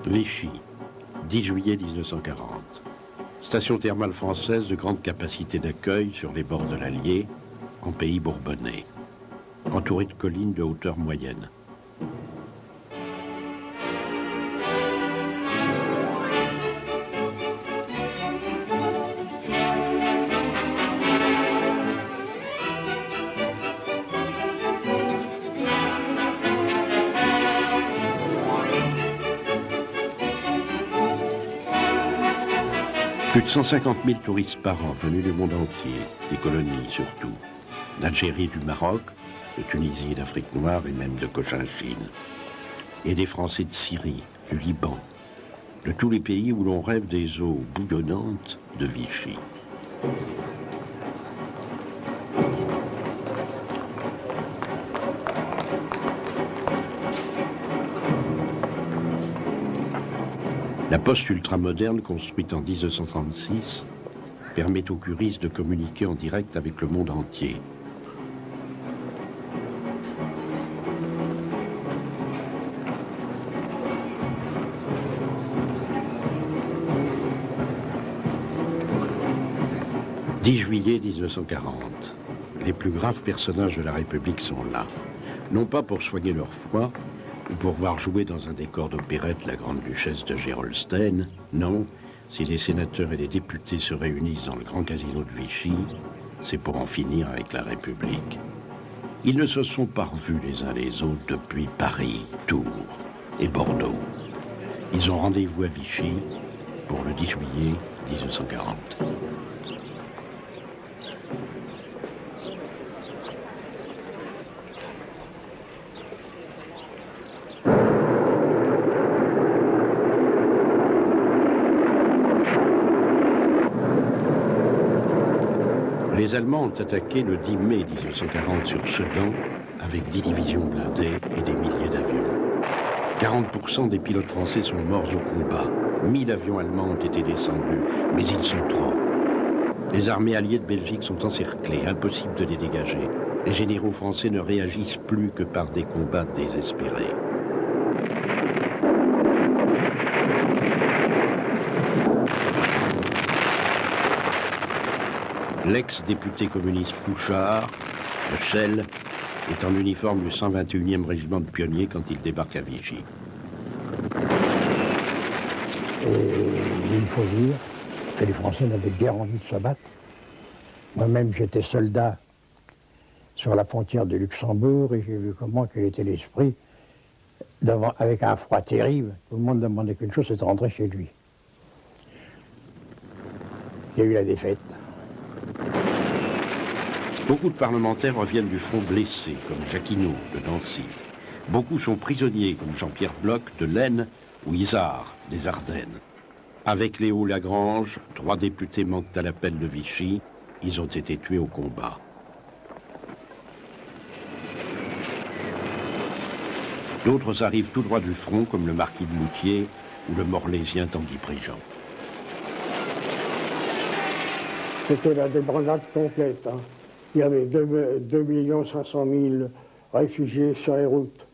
Vichy, 10 juillet 1940. Station thermale française de grande capacité d'accueil sur les bords de l'Allier, en pays bourbonnais, entourée de collines de hauteur moyenne. Plus de 150 000 touristes par an venus du monde entier, des colonies surtout, d'Algérie, du Maroc, de Tunisie, d'Afrique noire et même de Cochinchine. Et des Français de Syrie, du Liban, de tous les pays où l'on rêve des eaux bouillonnantes de Vichy. La poste ultramoderne, construite en 1936, permet aux curistes de communiquer en direct avec le monde entier. « 10 juillet 1940. Les plus graves personnages de la République sont là. Non pas pour soigner leur foi, ou pour voir jouer dans un décor d'opérette la grande duchesse de Gerolstein. Non, si les sénateurs et les députés se réunissent dans le grand casino de Vichy, c'est pour en finir avec la République. Ils ne se sont pas revus les uns les autres depuis Paris, Tours et Bordeaux. Ils ont rendez-vous à Vichy pour le 10 juillet 1940. Les Allemands ont attaqué le 10 mai 1940 sur Sedan avec 10 divisions blindées et des milliers d'avions. 40% des pilotes français sont morts au combat. 1000 avions allemands ont été descendus, mais ils sont trop. Les armées alliées de Belgique sont encerclées, impossible de les dégager. Les généraux français ne réagissent plus que par des combats désespérés. L'ex-député communiste Fouchard, le Shell, est en uniforme du 121e régiment de pionniers quand il débarque à Vichy. Et il faut dire que les Français n'avaient guère envie de se battre. Moi-même, j'étais soldat sur la frontière de Luxembourg et j'ai vu comment quel était l'esprit, avec un froid terrible. Tout le monde demandait qu'une chose, c'est de rentrer chez lui. Il y a eu la défaite. Beaucoup de parlementaires reviennent du front blessés, comme Jacquinot de Nancy. Beaucoup sont prisonniers, comme Jean-Pierre Bloch de l'Aisne ou Isard des Ardennes. Avec Léo Lagrange, 3 députés manquent à l'appel de Vichy. Ils ont été tués au combat. D'autres arrivent tout droit du front, comme le marquis de Moutier ou le morlaisien Tanguy Prigent. C'était la débandade complète. Hein. Il y avait 2 500 000 réfugiés sur les routes.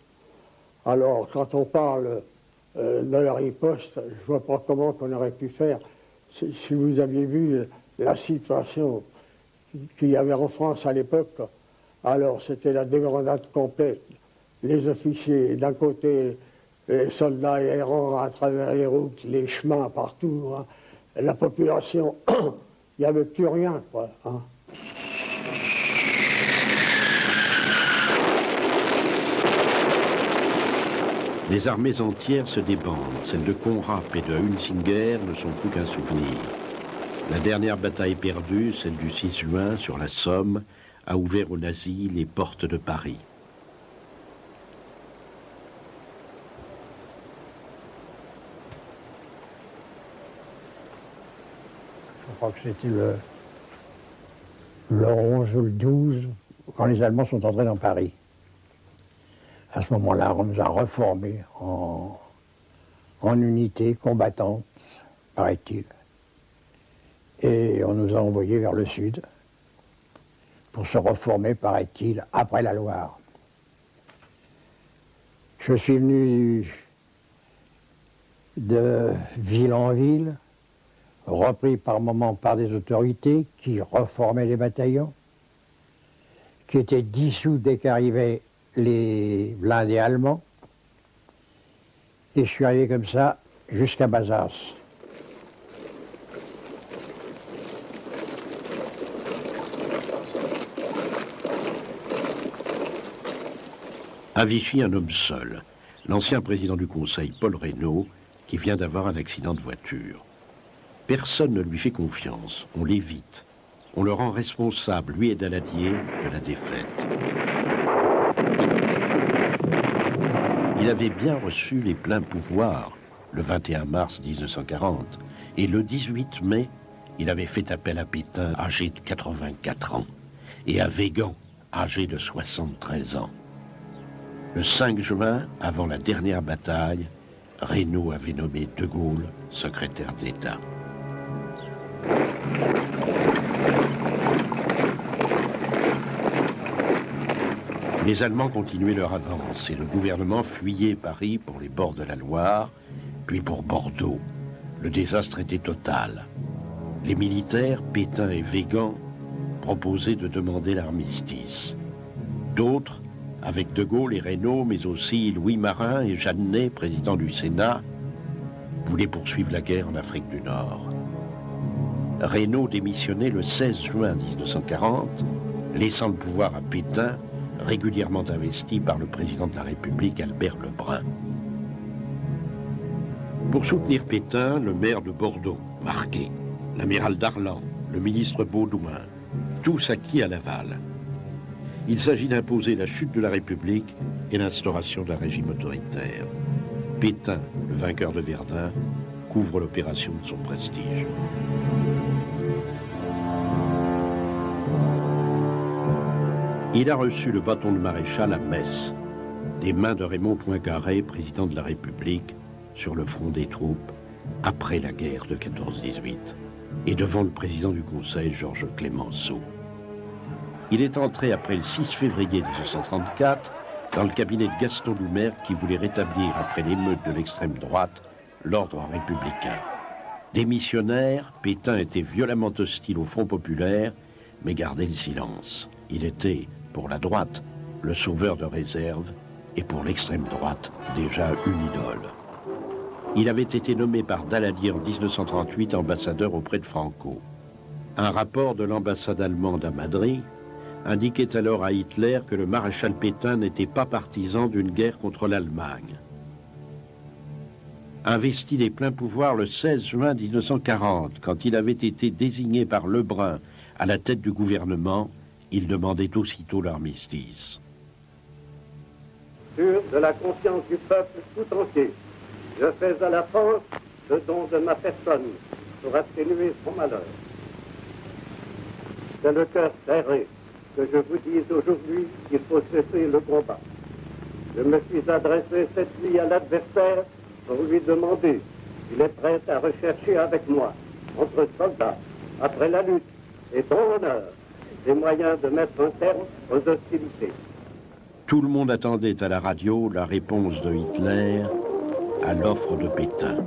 Alors, quand on parle de la riposte, je ne vois pas comment on aurait pu faire. Si vous aviez vu la situation qu'il y avait en France à l'époque, alors c'était la débandade complète. Les officiers, d'un côté, les soldats errants à travers les routes, les chemins partout, hein. La population, il n'y avait plus rien, quoi. Hein. Les armées entières se débandent. Celles de Conrapp et de Hunsinger ne sont plus qu'un souvenir. La dernière bataille perdue, celle du 6 juin sur la Somme, a ouvert aux nazis les portes de Paris. Je crois que c'était le 11 ou le 12, quand les Allemands sont entrés dans Paris. À ce moment-là, on nous a reformés en unités combattantes, paraît-il. Et on nous a envoyés vers le sud pour se reformer, paraît-il, après la Loire. Je suis venu de ville en ville, repris par moments par des autorités qui reformaient les bataillons, qui étaient dissous dès qu'arrivaient les blindés allemands. Et je suis arrivé comme ça jusqu'à Bazas. À Vichy, un homme seul, l'ancien président du Conseil, Paul Reynaud, qui vient d'avoir un accident de voiture. Personne ne lui fait confiance, on l'évite. On le rend responsable, lui et Daladier, de la défaite. Il avait bien reçu les pleins pouvoirs le 21 mars 1940, et le 18 mai, il avait fait appel à Pétain, âgé de 84 ans, et à Weygand, âgé de 73 ans. Le 5 juin, avant la dernière bataille, Reynaud avait nommé De Gaulle secrétaire d'État. Les Allemands continuaient leur avance et le gouvernement fuyait Paris pour les bords de la Loire, puis pour Bordeaux. Le désastre était total. Les militaires, Pétain et Weygand, proposaient de demander l'armistice. D'autres, avec De Gaulle et Reynaud, mais aussi Louis Marin et Jeannet, président du Sénat, voulaient poursuivre la guerre en Afrique du Nord. Reynaud démissionnait le 16 juin 1940, laissant le pouvoir à Pétain, régulièrement investi par le président de la République, Albert Lebrun. Pour soutenir Pétain, le maire de Bordeaux, Marquet, l'amiral Darlan, le ministre Baudouin, tous acquis à Laval. Il s'agit d'imposer la chute de la République et l'instauration d'un régime autoritaire. Pétain, le vainqueur de Verdun, couvre l'opération de son prestige. Il a reçu le bâton de maréchal à Metz, des mains de Raymond Poincaré, président de la République, sur le front des troupes, après la guerre de 14-18, et devant le président du Conseil, Georges Clemenceau. Il est entré après le 6 février 1934 dans le cabinet de Gaston Doumergue qui voulait rétablir, après l'émeute de l'extrême droite, l'ordre républicain. Démissionnaire, Pétain était violemment hostile au Front populaire, mais gardait le silence. Il était, pour la droite, le sauveur de réserve, et pour l'extrême droite, déjà une idole. Il avait été nommé par Daladier en 1938 ambassadeur auprès de Franco. Un rapport de l'ambassade allemande à Madrid indiquait alors à Hitler que le maréchal Pétain n'était pas partisan d'une guerre contre l'Allemagne. Investi des pleins pouvoirs le 16 juin 1940, quand il avait été désigné par Lebrun à la tête du gouvernement, il demandait aussitôt l'armistice. Sûr de la confiance du peuple tout entier, je fais à la France le don de ma personne pour atténuer son malheur. C'est le cœur serré que je vous dise aujourd'hui qu'il faut cesser le combat. Je me suis adressé cette nuit à l'adversaire pour lui demander s'il est prêt à rechercher avec moi, entre soldats, après la lutte et ton honneur, des moyens de mettre un terme aux hostilités. Tout le monde attendait à la radio la réponse de Hitler à l'offre de Pétain.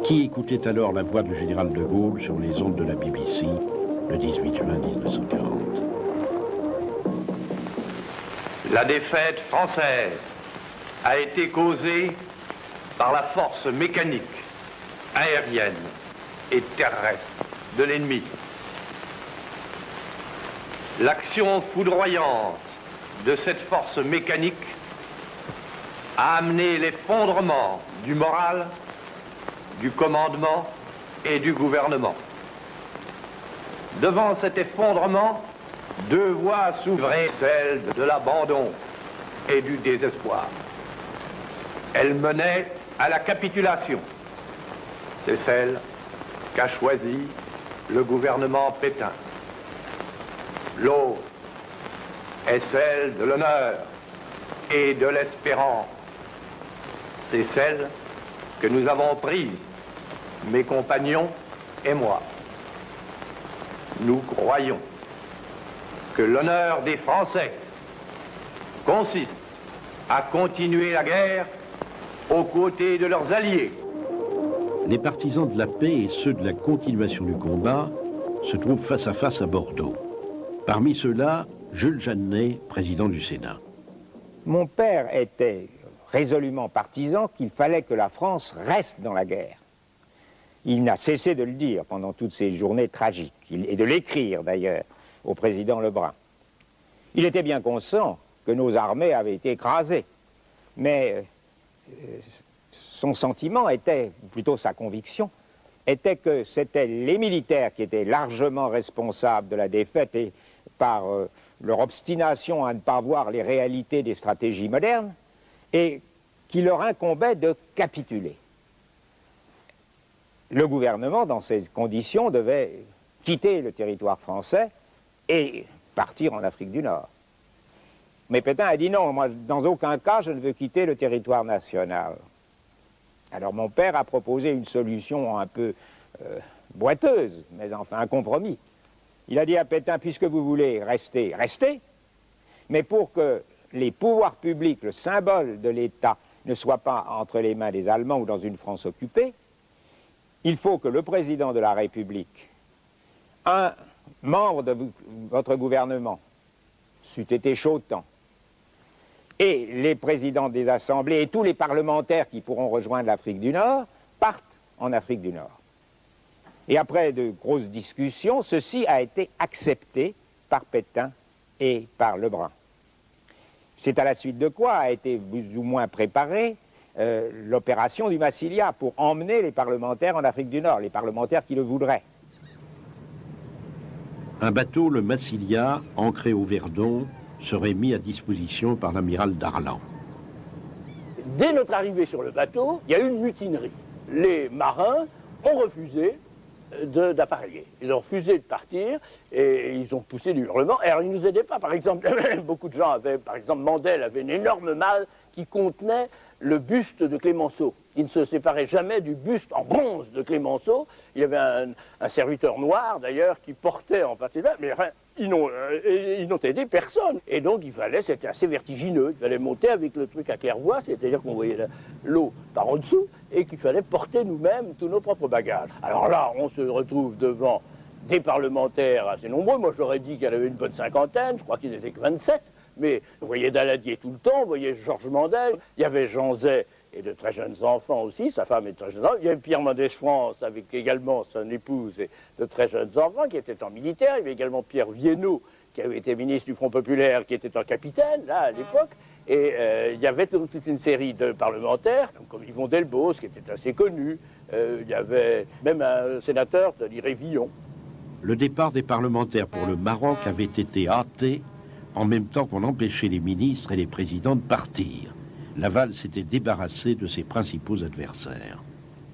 Qui écoutait alors la voix du général de Gaulle sur les ondes de la BBC le 18 juin 1940. La défaite française a été causée par la force mécanique, aérienne et terrestre de l'ennemi. L'action foudroyante de cette force mécanique a amené l'effondrement du moral, du commandement et du gouvernement. Devant cet effondrement, deux voies s'ouvraient, celle de l'abandon et du désespoir. Elles menaient à la capitulation. C'est celle qu'a choisie le gouvernement Pétain. L'autre est celle de l'honneur et de l'espérance. C'est celle que nous avons prise, mes compagnons et moi. Nous croyons que l'honneur des Français consiste à continuer la guerre aux côtés de leurs alliés. Les partisans de la paix et ceux de la continuation du combat se trouvent face à face à Bordeaux. Parmi ceux-là, Jules Jeanneney, président du Sénat. Mon père était résolument partisan qu'il fallait que la France reste dans la guerre. Il n'a cessé de le dire pendant toutes ces journées tragiques, et de l'écrire d'ailleurs au président Lebrun. Il était bien conscient que nos armées avaient été écrasées, mais son sentiment était, ou plutôt sa conviction, était que c'était les militaires qui étaient largement responsables de la défaite et par leur obstination à ne pas voir les réalités des stratégies modernes, et qu'il leur incombait de capituler. Le gouvernement, dans ces conditions, devait quitter le territoire français et partir en Afrique du Nord. Mais Pétain a dit non, moi, dans aucun cas, je ne veux quitter le territoire national. Alors mon père a proposé une solution un peu boiteuse, mais enfin un compromis. Il a dit à Pétain, puisque vous voulez rester, restez, mais pour que les pouvoirs publics, le symbole de l'État, ne soit pas entre les mains des Allemands ou dans une France occupée, il faut que le président de la République, un membre de votre gouvernement, c'eût été chaud temps, et les présidents des assemblées et tous les parlementaires qui pourront rejoindre l'Afrique du Nord partent en Afrique du Nord. Et après de grosses discussions, ceci a été accepté par Pétain et par Lebrun. C'est à la suite de quoi a été plus ou moins préparée l'opération du Massilia pour emmener les parlementaires en Afrique du Nord, les parlementaires qui le voudraient. Un bateau, le Massilia, ancré au Verdon, serait mis à disposition par l'amiral Darlan. Dès notre arrivée sur le bateau, il y a eu une mutinerie. Les marins ont refusé d'appareiller. Ils ont refusé de partir et ils ont poussé du hurlement. Alors ils ne nous aidaient pas. Par exemple, beaucoup de gens avaient, par exemple, Mandel avait une énorme malle qui contenait le buste de Clémenceau. Il ne se séparait jamais du buste en bronze de Clémenceau. Il y avait un serviteur noir, d'ailleurs, qui portait en partie là, mais enfin, ils n'ont aidé personne. Et donc, c'était assez vertigineux. Il fallait monter avec le truc à claire-voie, c'est-à-dire qu'on voyait l'eau par en dessous, et qu'il fallait porter nous-mêmes tous nos propres bagages. Alors là, on se retrouve devant des parlementaires assez nombreux. Moi, j'aurais dit qu'il y en avait une bonne cinquantaine, je crois qu'ils n'étaient que 27. Mais vous voyez Daladier tout le temps, vous voyez Georges Mandel, il y avait Jean Zay et de très jeunes enfants aussi, sa femme et de très jeunes enfants. Il y avait Pierre Mendès France avec également son épouse et de très jeunes enfants qui étaient en militaire. Il y avait également Pierre Viennot qui avait été ministre du Front Populaire, qui était en capitaine, là, à l'époque. Et il y avait toute une série de parlementaires, comme Yvon Delbos, qui était assez connu. Il y avait même un sénateur, Denis Révillon. Le départ des parlementaires pour le Maroc avait été hâté en même temps qu'on empêchait les ministres et les présidents de partir. Laval s'était débarrassé de ses principaux adversaires.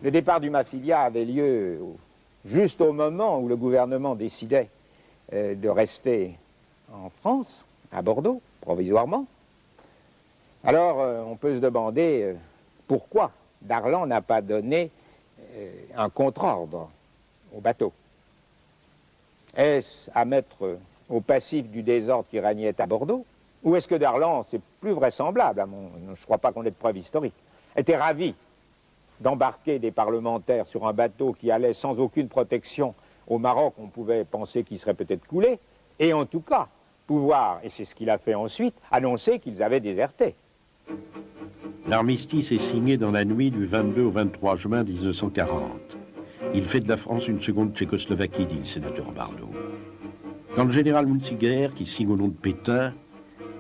Le départ du Massilia avait lieu juste au moment où le gouvernement décidait de rester en France, à Bordeaux, provisoirement. Alors, on peut se demander pourquoi Darlan n'a pas donné un contre-ordre au bateau. Est-ce à mettre au passif du désordre qui régnait à Bordeaux? Ou est-ce que Darlan, c'est plus vraisemblable, je ne crois pas qu'on ait de preuves historiques, était ravi d'embarquer des parlementaires sur un bateau qui allait sans aucune protection au Maroc? On pouvait penser qu'il serait peut-être coulé, et en tout cas, pouvoir, et c'est ce qu'il a fait ensuite, annoncer qu'ils avaient déserté. L'armistice est signé dans la nuit du 22 au 23 juin 1940. Il fait de la France une seconde Tchécoslovaquie, dit le sénateur Bardot. Quand le général Munziger, qui signe au nom de Pétain,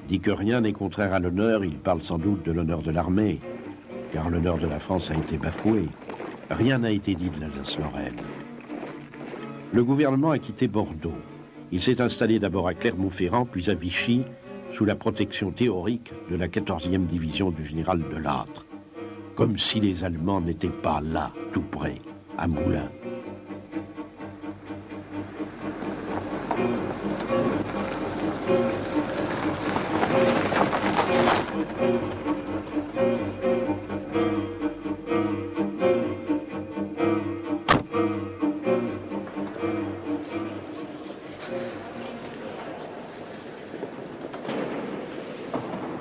dit que rien n'est contraire à l'honneur, il parle sans doute de l'honneur de l'armée, car l'honneur de la France a été bafoué. Rien n'a été dit de l'Alsace-Lorraine. Le gouvernement a quitté Bordeaux. Il s'est installé d'abord à Clermont-Ferrand, puis à Vichy, sous la protection théorique de la 14e division du général Delattre. Comme si les Allemands n'étaient pas là, tout près, à Moulins.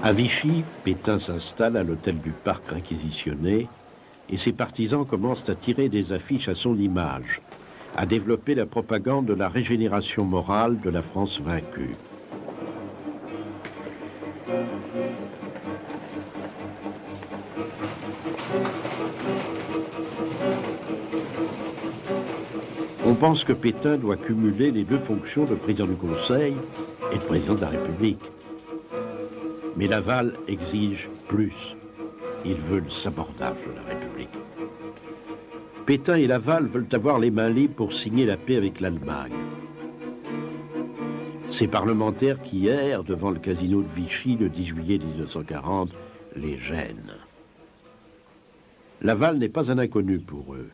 À Vichy, Pétain s'installe à l'hôtel du Parc réquisitionné et ses partisans commencent à tirer des affiches à son image, à développer la propagande de la régénération morale de la France vaincue. On pense que Pétain doit cumuler les deux fonctions de président du Conseil et de président de la République. Mais Laval exige plus. Il veut le sabordage de la République. Pétain et Laval veulent avoir les mains libres pour signer la paix avec l'Allemagne. Ces parlementaires qui errent devant le casino de Vichy le 10 juillet 1940 les gênent. Laval n'est pas un inconnu pour eux.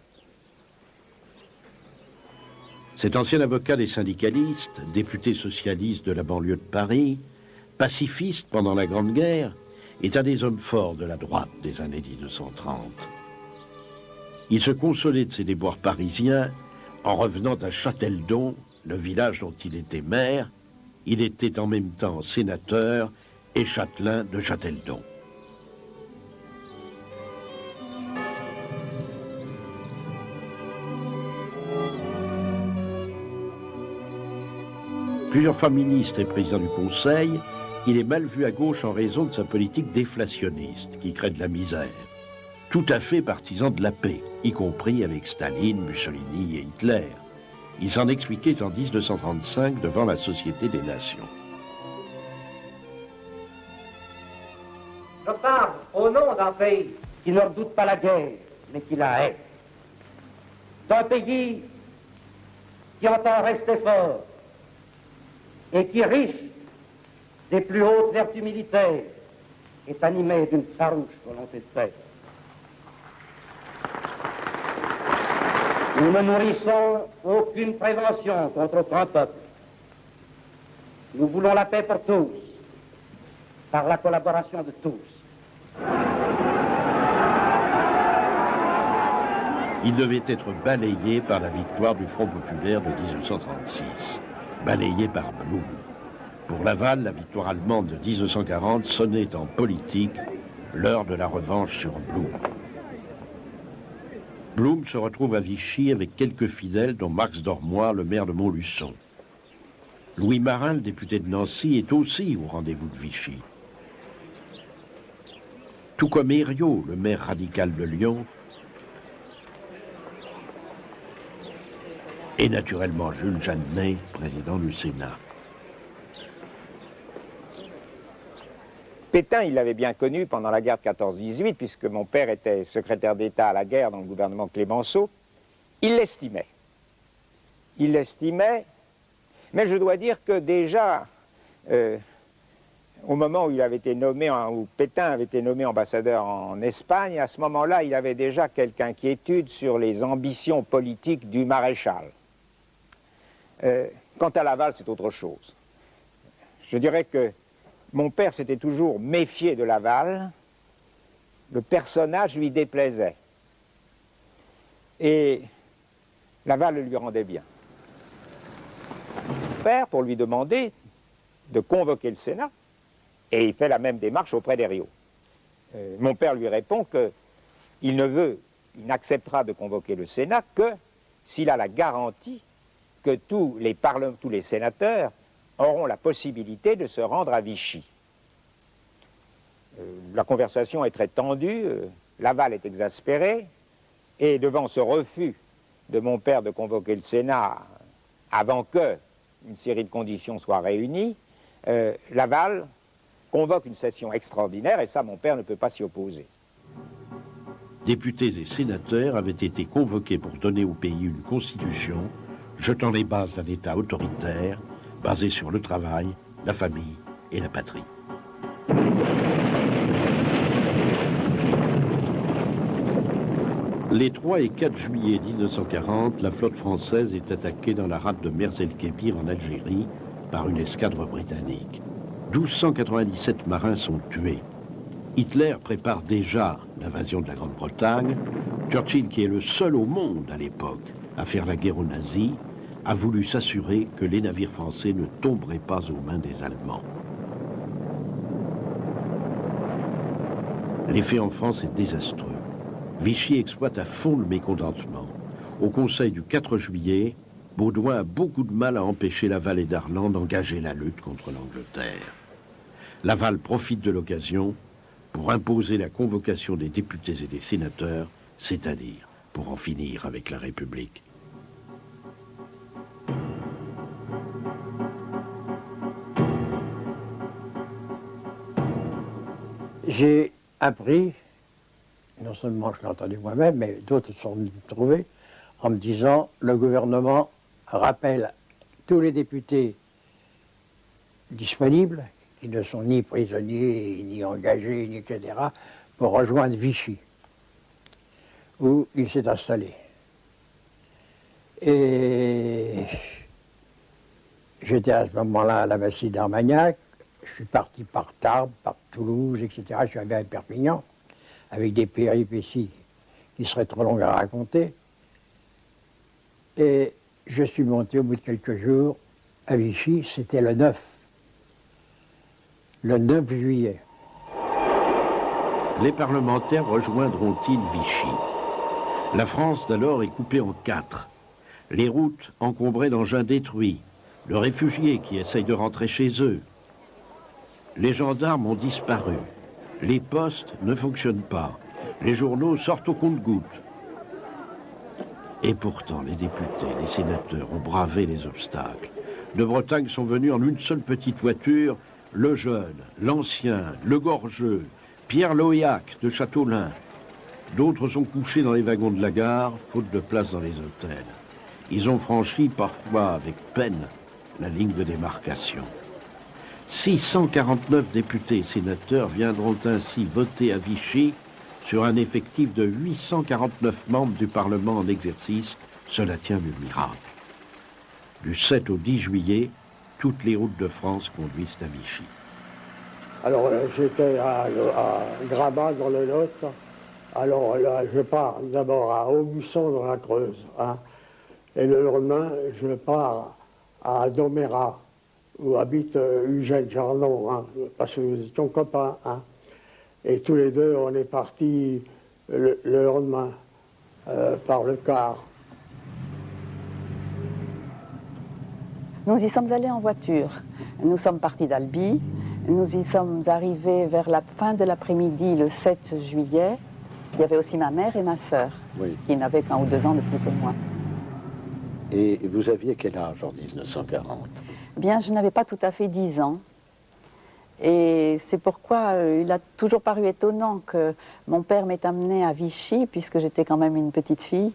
Cet ancien avocat des syndicalistes, député socialiste de la banlieue de Paris, pacifiste pendant la Grande Guerre, est un des hommes forts de la droite des années 1930. Il se consolait de ses déboires parisiens en revenant à Châteldon, le village dont il était maire. Il était en même temps sénateur et châtelain de Châteldon. Plusieurs fois ministre et président du Conseil, il est mal vu à gauche en raison de sa politique déflationniste qui crée de la misère. Tout à fait partisan de la paix, y compris avec Staline, Mussolini et Hitler. Il s'en expliquait en 1935 devant la Société des Nations. Je parle au nom d'un pays qui ne redoute pas la guerre, mais qui la hait. D'un pays qui entend rester fort et qui, riche des plus hautes vertus militaires, est animé d'une farouche volonté de paix. Nous ne nourrissons aucune prévention contre aucun peuple. Nous voulons la paix pour tous, par la collaboration de tous. Il devait être balayé par la victoire du Front populaire de 1936, balayé par Blum. Pour Laval, la victoire allemande de 1940 sonnait en politique l'heure de la revanche sur Blum. Blum se retrouve à Vichy avec quelques fidèles, dont Marx Dormoy, le maire de Montluçon. Louis Marin, le député de Nancy, est aussi au rendez-vous de Vichy. Tout comme Herriot, le maire radical de Lyon, et naturellement Jules Jeanneney, président du Sénat. Pétain, il l'avait bien connu pendant la guerre de 14-18, puisque mon père était secrétaire d'État à la guerre dans le gouvernement Clémenceau. Il l'estimait. Il l'estimait, mais je dois dire que déjà, au moment où il avait été nommé, où Pétain avait été nommé ambassadeur en Espagne, à ce moment-là, il avait déjà quelque inquiétude sur les ambitions politiques du maréchal. Quant à Laval, c'est autre chose. Je dirais que mon père s'était toujours méfié de Laval. Le personnage lui déplaisait. Et Laval le lui rendait bien. Mon père, pour lui demander de convoquer le Sénat, et il fait la même démarche auprès d'Herriot. Mon père lui répond qu'il n'acceptera de convoquer le Sénat que s'il a la garantie que tous les sénateurs auront la possibilité de se rendre à Vichy. La conversation est très tendue, Laval est exaspéré, et devant ce refus de mon père de convoquer le Sénat avant que une série de conditions soient réunies, Laval convoque une session extraordinaire, et ça, mon père ne peut pas s'y opposer. Députés et sénateurs avaient été convoqués pour donner au pays une constitution jetant les bases d'un État autoritaire basé sur le travail, la famille et la patrie. Les 3 et 4 juillet 1940, la flotte française est attaquée dans la rade de Mers el-Kébir en Algérie par une escadre britannique. 1297 marins sont tués. Hitler prépare déjà l'invasion de la Grande-Bretagne. Churchill, qui est le seul au monde à l'époque à faire la guerre aux nazis, a voulu s'assurer que les navires français ne tomberaient pas aux mains des Allemands. L'effet en France est désastreux. Vichy exploite à fond le mécontentement. Au Conseil du 4 juillet, Baudouin a beaucoup de mal à empêcher Laval et Darlan d'engager la lutte contre l'Angleterre. Laval profite de l'occasion pour imposer la convocation des députés et des sénateurs, c'est-à-dire pour en finir avec la République. J'ai appris, non seulement je l'ai entendu moi-même, mais d'autres sont venus me trouver en me disant le gouvernement rappelle tous les députés disponibles, qui ne sont ni prisonniers, ni engagés, ni etc., pour rejoindre Vichy, où il s'est installé. Et j'étais à ce moment-là à la Bastille d'Armagnac. Je suis parti par Tarbes, par Toulouse, etc. Je suis arrivé à Perpignan, avec des péripéties qui seraient trop longues à raconter. Et je suis monté au bout de quelques jours à Vichy, c'était le 9 juillet. Les parlementaires rejoindront-ils Vichy? La France d'alors est coupée en 4. Les routes encombrées d'engins détruits, le réfugié qui essaye de rentrer chez eux. Les gendarmes ont disparu. Les postes ne fonctionnent pas. Les journaux sortent au compte-gouttes. Et pourtant, les députés, les sénateurs ont bravé les obstacles. De Bretagne sont venus en une seule petite voiture le jeune, l'ancien, le gorgeux, Pierre Loyac de Châteaulin. D'autres sont couchés dans les wagons de la gare, faute de place dans les hôtels. Ils ont franchi, parfois avec peine, la ligne de démarcation. 649 députés et sénateurs viendront ainsi voter à Vichy sur un effectif de 849 membres du Parlement en exercice. Cela tient du miracle. Du 7 au 10 juillet, toutes les routes de France conduisent à Vichy. Alors j'étais à Grabat dans le Lot. Alors là, je pars d'abord à Aubusson dans la Creuse. Hein. Et le lendemain, je pars à Domérat, où habite Eugène Jarnon, hein, parce que nous étions copains. Hein. Et tous les deux, on est partis le lendemain par le car. Nous y sommes allés en voiture. Nous sommes partis d'Albi. Nous y sommes arrivés vers la fin de l'après-midi, le 7 juillet. Il y avait aussi ma mère et ma sœur, Oui. qui n'avaient qu'1 ou 2 ans de plus que moi. Et vous aviez quel âge en 1940? Bien, je n'avais pas tout à fait 10 ans. Et c'est pourquoi il a toujours paru étonnant que mon père m'ait amenée à Vichy, puisque j'étais quand même une petite fille.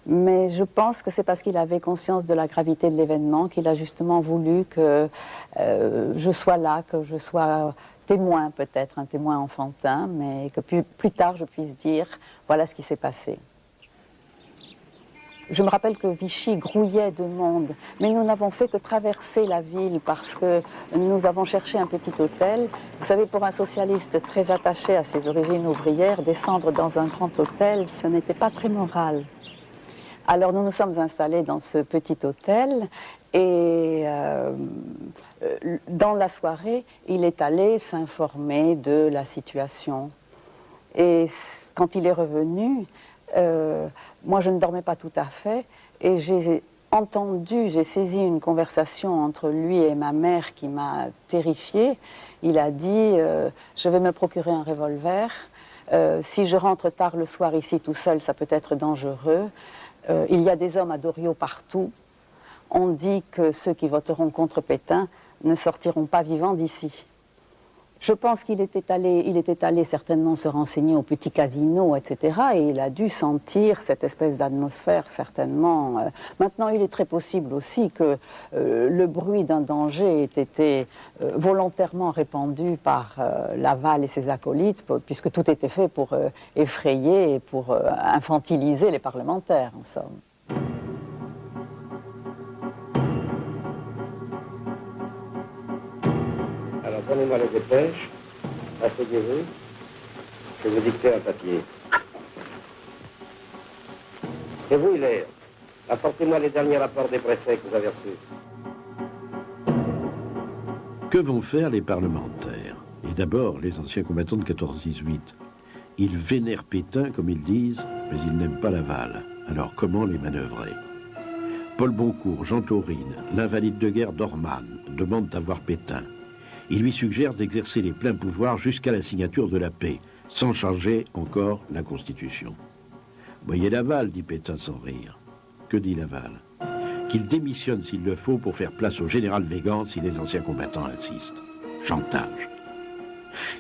Mais je pense que c'est parce qu'il avait conscience de la gravité de l'événement qu'il a justement voulu que je sois là, que je sois témoin peut-être, un témoin enfantin, mais que plus tard je puisse dire voilà ce qui s'est passé. Je me rappelle que Vichy grouillait de monde, mais nous n'avons fait que traverser la ville parce que nous avons cherché un petit hôtel. Vous savez, pour un socialiste très attaché à ses origines ouvrières, descendre dans un grand hôtel, ce n'était pas très moral. Alors nous nous sommes installés dans ce petit hôtel et dans la soirée, il est allé s'informer de la situation. Et quand il est revenu, moi je ne dormais pas tout à fait et j'ai saisi une conversation entre lui et ma mère qui m'a terrifiée. Il a dit je vais me procurer un revolver, si je rentre tard le soir ici tout seul ça peut être dangereux. Il y a des hommes à Doriot partout. On dit que ceux qui voteront contre Pétain ne sortiront pas vivants d'ici. Je pense qu'il était allé certainement se renseigner au petit casino, etc. Et il a dû sentir cette espèce d'atmosphère, certainement. Maintenant, il est très possible aussi que le bruit d'un danger ait été volontairement répandu par Laval et ses acolytes, puisque tout était fait pour effrayer et pour infantiliser les parlementaires, en somme. Alors prenez-moi la dépêche, asseyez-vous, je vais vous dicter un papier. Et vous, Hilaire, apportez-moi les derniers rapports des préfets que vous avez reçus. Que vont faire les parlementaires? Et d'abord, les anciens combattants de 14-18. Ils vénèrent Pétain, comme ils disent, mais ils n'aiment pas Laval. Alors comment les manœuvrer? Paul Boncourt, Jean Taurine, l'invalide de guerre Dorman demandent à voir Pétain. Il lui suggère d'exercer les pleins pouvoirs jusqu'à la signature de la paix, sans changer encore la Constitution. Voyez Laval, dit Pétain sans rire. Que dit Laval? Qu'il démissionne s'il le faut pour faire place au général Végan si les anciens combattants insistent. Chantage.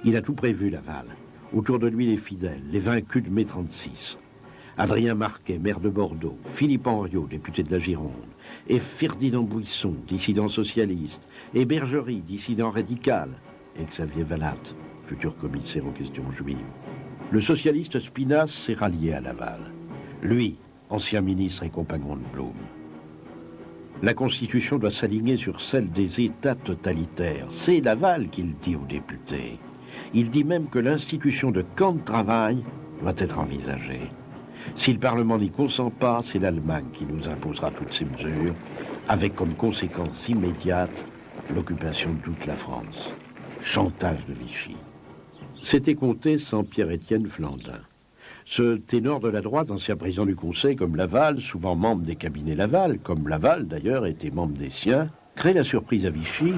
Il a tout prévu, Laval. Autour de lui, les fidèles, les vaincus de mai 36. Adrien Marquet, maire de Bordeaux, Philippe Henriot, député de la Gironde, et Ferdinand Buisson, dissident socialiste, et Bergerie, dissident radical, et Xavier Valatte, futur commissaire aux questions juives. Le socialiste Spinasse s'est rallié à Laval. Lui, ancien ministre et compagnon de Blum. La Constitution doit s'aligner sur celle des États totalitaires. C'est Laval qui le dit aux députés. Il dit même que l'institution de camp de travail doit être envisagée. Si le Parlement n'y consent pas, c'est l'Allemagne qui nous imposera toutes ces mesures, avec comme conséquence immédiate l'occupation de toute la France. Chantage de Vichy. C'était compté sans Pierre-Étienne Flandin. Ce ténor de la droite, ancien président du Conseil comme Laval, souvent membre des cabinets Laval, comme Laval d'ailleurs était membre des siens, crée la surprise à Vichy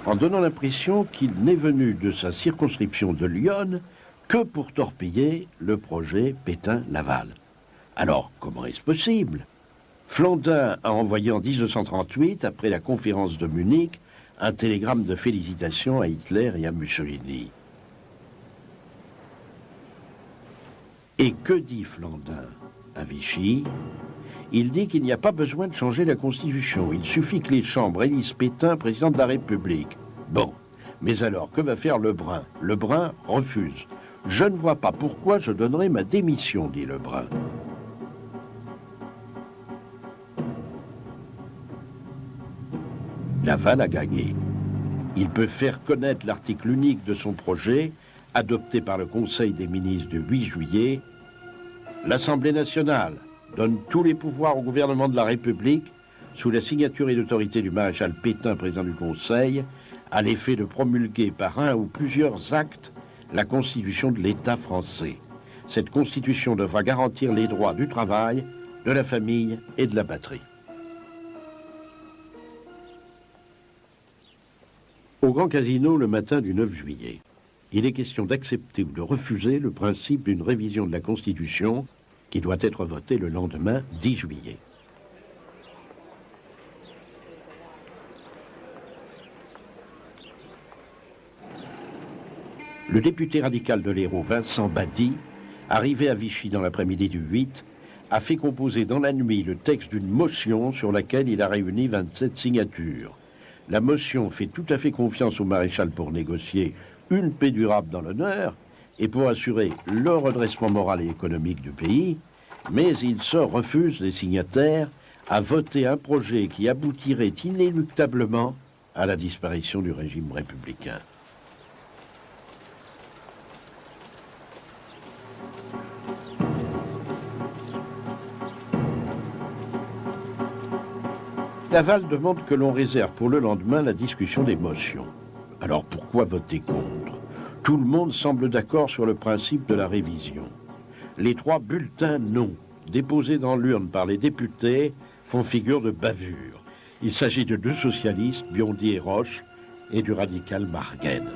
en donnant l'impression qu'il n'est venu de sa circonscription de Lyon que pour torpiller le projet Pétain-Laval. Alors, comment est-ce possible? Flandin a envoyé en 1938, après la conférence de Munich, un télégramme de félicitations à Hitler et à Mussolini. Et que dit Flandin à Vichy? Il dit qu'il n'y a pas besoin de changer la Constitution. Il suffit que les chambres élisent Pétain président de la République. Bon, mais alors, que va faire Lebrun? Lebrun refuse. Je ne vois pas pourquoi je donnerai ma démission, dit Lebrun. Laval a gagné. Il peut faire connaître l'article unique de son projet, adopté par le Conseil des ministres du 8 juillet. L'Assemblée nationale donne tous les pouvoirs au gouvernement de la République, sous la signature et l'autorité du maréchal Pétain, président du Conseil, à l'effet de promulguer par un ou plusieurs actes la Constitution de l'État français. Cette Constitution devra garantir les droits du travail, de la famille et de la patrie. Au Grand Casino, le matin du 9 juillet, il est question d'accepter ou de refuser le principe d'une révision de la Constitution qui doit être votée le lendemain 10 juillet. Le député radical de l'Hérault, Vincent Badi, arrivé à Vichy dans l'après-midi du 8, a fait composer dans la nuit le texte d'une motion sur laquelle il a réuni 27 signatures. La motion fait tout à fait confiance au maréchal pour négocier une paix durable dans l'honneur et pour assurer le redressement moral et économique du pays, mais il se refuse, les signataires, à voter un projet qui aboutirait inéluctablement à la disparition du régime républicain. Laval demande que l'on réserve pour le lendemain la discussion des motions. Alors pourquoi voter contre? Tout le monde semble d'accord sur le principe de la révision. Les 3 bulletins non, déposés dans l'urne par les députés, font figure de bavure. Il s'agit de 2 socialistes, Biondi et Roche, et du radical Marguen.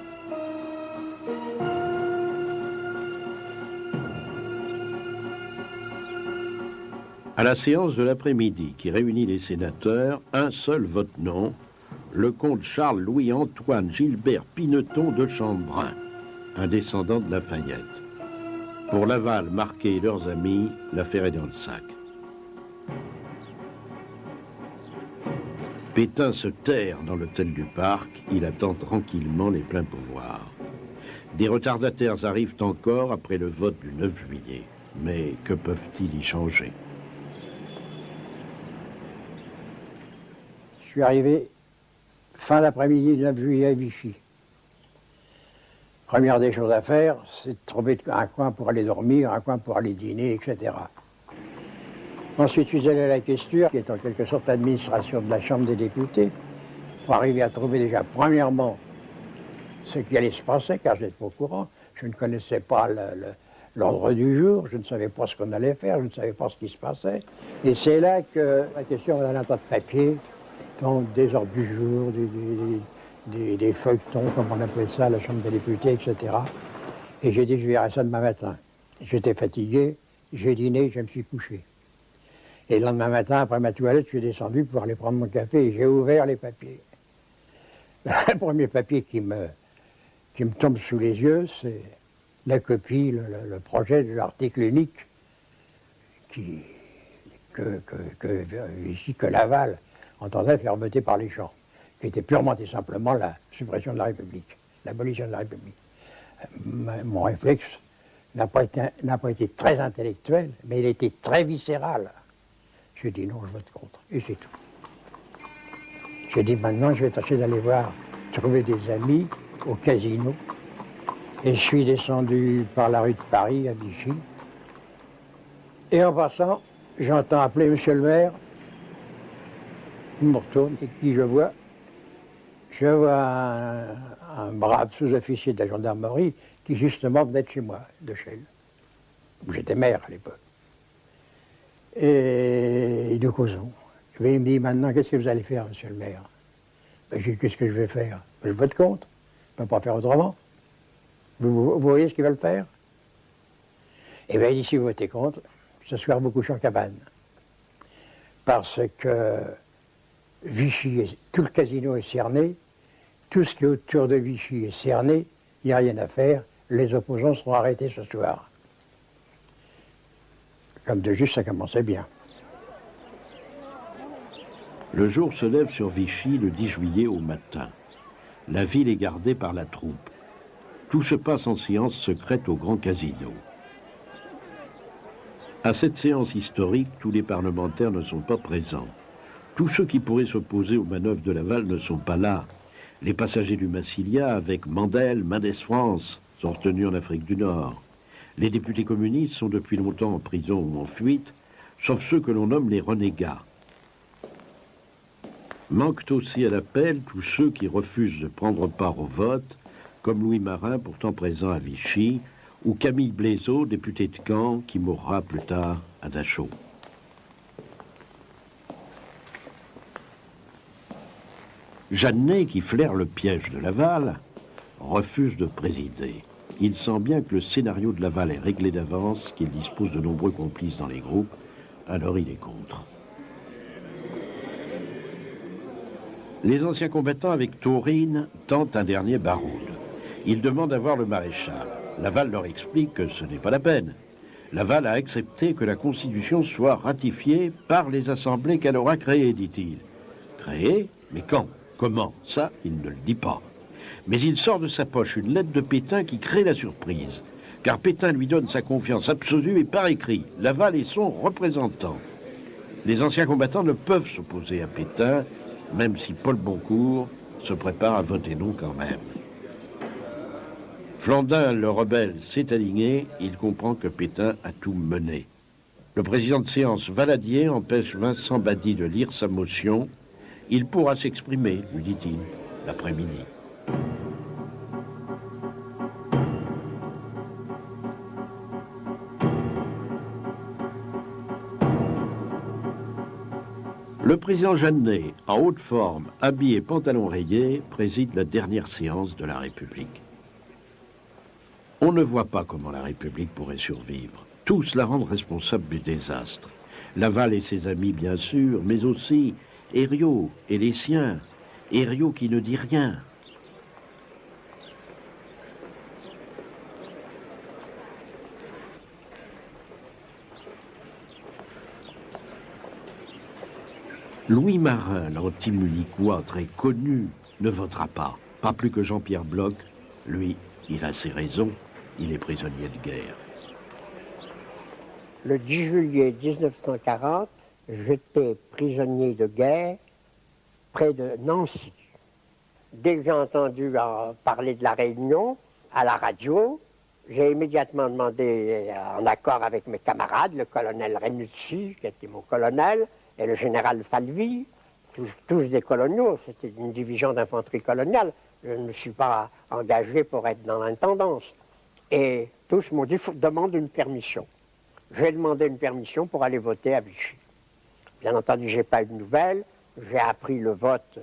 À la séance de l'après-midi qui réunit les sénateurs, un seul vote non, le comte Charles-Louis-Antoine Gilbert Pineton de Chambrun, un descendant de Lafayette. Pour Laval, Marquet et leurs amis, l'affaire est dans le sac. Pétain se terre dans l'hôtel du Parc, il attend tranquillement les pleins pouvoirs. Des retardataires arrivent encore après le vote du 9 juillet. Mais que peuvent-ils y changer? Je suis arrivé fin d'après-midi du 9 juillet à Vichy. Première des choses à faire, c'est de trouver un coin pour aller dormir, un coin pour aller dîner, etc. Ensuite, je suis allé à la questure, qui est en quelque sorte l'administration de la Chambre des députés, pour arriver à trouver déjà, premièrement, ce qui allait se passer, car je n'étais pas au courant. Je ne connaissais pas l'ordre du jour, je ne savais pas ce qu'on allait faire, je ne savais pas ce qui se passait. Et c'est là que la question d'un tas de papier, donc des ordres du jour, des feuilletons, comme on appelait ça, à la Chambre des députés, etc. Et j'ai dit, je verrai ça demain matin. J'étais fatigué, j'ai dîné, je me suis couché. Et le lendemain matin, après ma toilette, je suis descendu pour aller prendre mon café et j'ai ouvert les papiers. Le premier papier qui me tombe sous les yeux, c'est la copie, le projet de l'article unique que Laval entendait faire voter par les champs, qui était purement et simplement la suppression de la République, l'abolition de la République. Mon réflexe n'a pas été très intellectuel, mais il était très viscéral. J'ai dit non, je vote contre, et c'est tout. J'ai dit maintenant, je vais tâcher d'aller trouver des amis au casino. Et je suis descendu par la rue de Paris à Vichy. Et en passant, j'entends appeler monsieur le maire. Il me retourne, et qui je vois? Je vois un brave sous-officier de la gendarmerie qui justement venait de chez moi, de Chelles, où j'étais maire à l'époque. Et nous causons. Et il me dit maintenant, qu'est-ce que vous allez faire, monsieur le maire? Ben, je dis, qu'est-ce que je vais faire? Je vote contre. Je ne peux pas faire autrement. Vous voyez ce qu'ils veulent faire? Eh bien, il dit, si vous votez contre, ce soir vous couchez en cabane. Parce que Vichy, tout le casino est cerné, tout ce qui est autour de Vichy est cerné, il n'y a rien à faire, les opposants seront arrêtés ce soir. Comme de juste, ça commençait bien. Le jour se lève sur Vichy le 10 juillet au matin. La ville est gardée par la troupe. Tout se passe en séance secrète au Grand Casino. À cette séance historique, tous les parlementaires ne sont pas présents. Tous ceux qui pourraient s'opposer aux manœuvres de Laval ne sont pas là. Les passagers du Massilia, avec Mandel, Mendès France, sont retenus en Afrique du Nord. Les députés communistes sont depuis longtemps en prison ou en fuite, sauf ceux que l'on nomme les renégats. Manquent aussi à l'appel tous ceux qui refusent de prendre part au vote, comme Louis Marin, pourtant présent à Vichy, ou Camille Blaiseau, député de Caen, qui mourra plus tard à Dachau. Jeannet, qui flaire le piège de Laval, refuse de présider. Il sent bien que le scénario de Laval est réglé d'avance, qu'il dispose de nombreux complices dans les groupes, alors il est contre. Les anciens combattants avec Taurine tentent un dernier baroud. Ils demandent à voir le maréchal. Laval leur explique que ce n'est pas la peine. Laval a accepté que la Constitution soit ratifiée par les assemblées qu'elle aura créées, dit-il. Créées? Mais quand? Comment? Ça, il ne le dit pas. Mais il sort de sa poche une lettre de Pétain qui crée la surprise. Car Pétain lui donne sa confiance absolue et par écrit. Laval est son représentant. Les anciens combattants ne peuvent s'opposer à Pétain, même si Paul Boncourt se prépare à voter non quand même. Flandin, le rebelle, s'est aligné, il comprend que Pétain a tout mené. Le président de séance, Valadier, empêche Vincent Badi de lire sa motion. Il pourra s'exprimer, lui dit-il, l'après-midi. Le président Jeannet, en haute forme, habillé pantalon rayé, préside la dernière séance de la République. On ne voit pas comment la République pourrait survivre. Tous la rendent responsable du désastre. Laval et ses amis, bien sûr, mais aussi Herriot et les siens. Herriot qui ne dit rien. Louis Marin, l'anti-munichois très connu, ne votera pas. Pas plus que Jean-Pierre Bloch. Lui, il a ses raisons. Il est prisonnier de guerre. Le 10 juillet 1940, j'étais prisonnier de guerre près de Nancy. Dès que j'ai entendu parler de la Réunion à la radio, j'ai immédiatement demandé, en accord avec mes camarades, le colonel Renucci, qui était mon colonel, et le général Falvy, tous des coloniaux, c'était une division d'infanterie coloniale. Je ne me suis pas engagé pour être dans l'intendance. Et tous m'ont dit, demande une permission. J'ai demandé une permission pour aller voter à Vichy. Bien entendu, je n'ai pas eu de nouvelles. J'ai appris le vote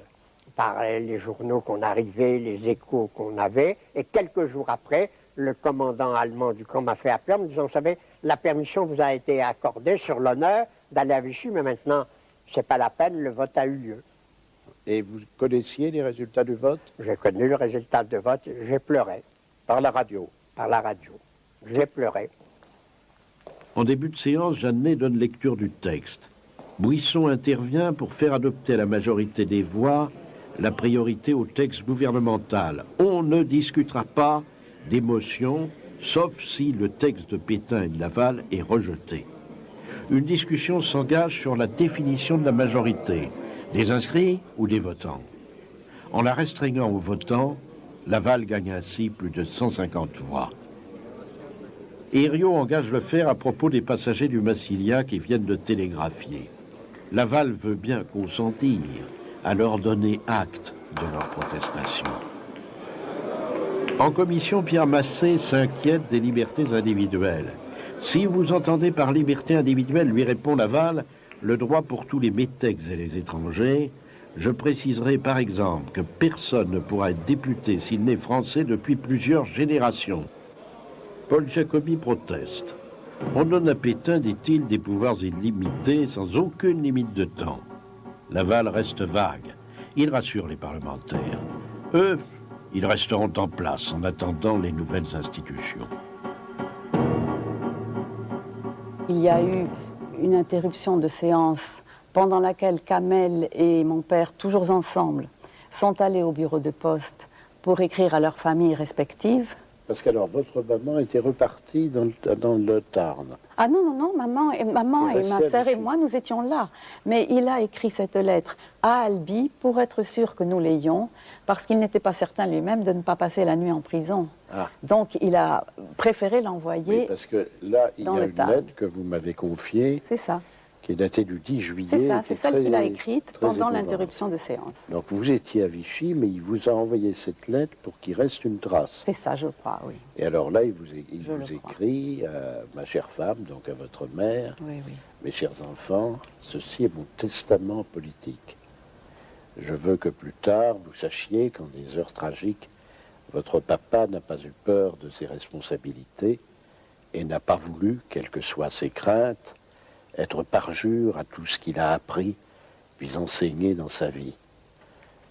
par les journaux qu'on arrivait, les échos qu'on avait. Et quelques jours après, le commandant allemand du camp m'a fait appeler en me disant, vous savez, la permission vous a été accordée sur l'honneur d'aller à Vichy, mais maintenant, c'est pas la peine, le vote a eu lieu. Et vous connaissiez les résultats du vote? J'ai connu le résultat de vote, j'ai pleuré. Par la radio? Par la radio. J'ai pleuré. En début de séance, Jeannet donne lecture du texte. Buisson intervient pour faire adopter à la majorité des voix la priorité au texte gouvernemental. On ne discutera pas des motions, sauf si le texte de Pétain et de Laval est rejeté. Une discussion s'engage sur la définition de la majorité, des inscrits ou des votants. En la restreignant aux votants, Laval gagne ainsi plus de 150 voix. Herriot engage le fer à propos des passagers du Massilia qui viennent de télégraphier. Laval veut bien consentir à leur donner acte de leur protestation. En commission, Pierre Massé s'inquiète des libertés individuelles. Si vous entendez par liberté individuelle, lui répond Laval, le droit pour tous les métèques et les étrangers, je préciserai par exemple que personne ne pourra être député s'il n'est français depuis plusieurs générations. Paul Jacobi proteste. On donne à Pétain, dit-il, des pouvoirs illimités sans aucune limite de temps. Laval reste vague. Il rassure les parlementaires. Eux, ils resteront en place en attendant les nouvelles institutions. Il y a eu une interruption de séance pendant laquelle Kamel et mon père, toujours ensemble, sont allés au bureau de poste pour écrire à leurs familles respectives. Parce qu'alors, votre maman était repartie dans le Tarn. Ah non, non, non, maman et ma sœur et moi, nous étions là. Mais il a écrit cette lettre à Albi pour être sûr que nous l'ayons, parce qu'il n'était pas certain lui-même de ne pas passer la nuit en prison. Ah. Donc il a préféré l'envoyer. Oui, parce que là, il y a une Tarn. lettre que vous m'avez confiée. C'est ça. Qui est datée du 10 juillet. C'est ça, c'est celle qu'il a écrite pendant l'interruption de séance. Donc vous étiez à Vichy, mais il vous a envoyé cette lettre pour qu'il reste une trace. C'est ça, je crois, oui. Et alors là, il vous écrit, ma chère femme, donc à votre mère, oui, oui. Mes chers enfants, ceci est mon testament politique. Je veux que plus tard, vous sachiez qu'en des heures tragiques, votre papa n'a pas eu peur de ses responsabilités et n'a pas voulu, quelles que soient ses craintes, être parjure à tout ce qu'il a appris puis enseigné dans sa vie.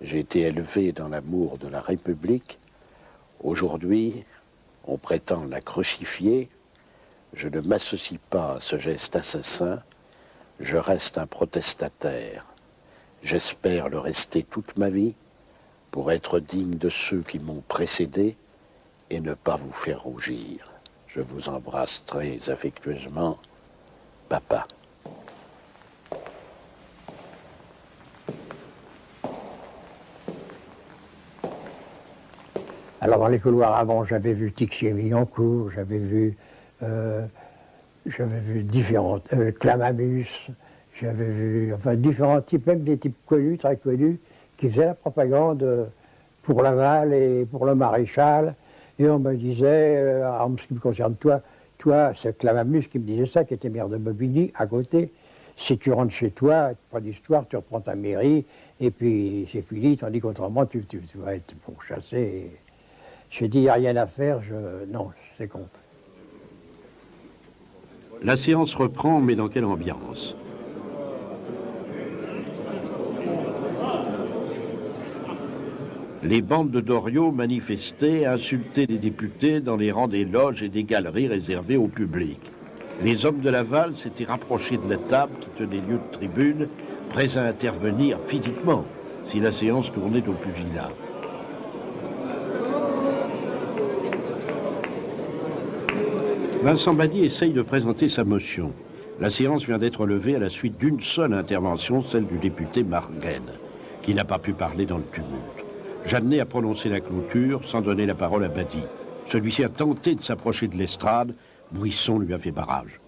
J'ai été élevé dans l'amour de la République. Aujourd'hui, on prétend la crucifier. Je ne m'associe pas à ce geste assassin. Je reste un protestataire. J'espère le rester toute ma vie pour être digne de ceux qui m'ont précédé et ne pas vous faire rougir. Je vous embrasse très affectueusement. Papa. Alors dans les couloirs avant, j'avais vu Tixier-Villancourt, j'avais vu différentes, Clamamus, j'avais vu, enfin différents types, même des types connus, très connus, qui faisaient la propagande pour Laval et pour le maréchal. Et on me disait, en ce qui me concerne toi, c'est Clamamus qui me disait ça, qui était maire de Bobigny, à côté. Si tu rentres chez toi, pas d'histoire, tu reprends ta mairie, et puis c'est fini, tandis qu'autrement, tu vas être pourchassé. J'ai dit, il n'y a rien à faire, non, c'est contre. La séance reprend, mais dans quelle ambiance? Les bandes de Doriot manifestaient, insultaient des députés dans les rangs des loges et des galeries réservées au public. Les hommes de Laval s'étaient rapprochés de la table qui tenait lieu de tribune, prêts à intervenir physiquement si la séance tournait au pugilat. Vincent Badi essaye de présenter sa motion. La séance vient d'être levée à la suite d'une seule intervention, celle du député Margaine, qui n'a pas pu parler dans le tumulte. Jeannet a prononcé la clôture sans donner la parole à Badi. Celui-ci a tenté de s'approcher de l'estrade. Buisson lui a fait barrage.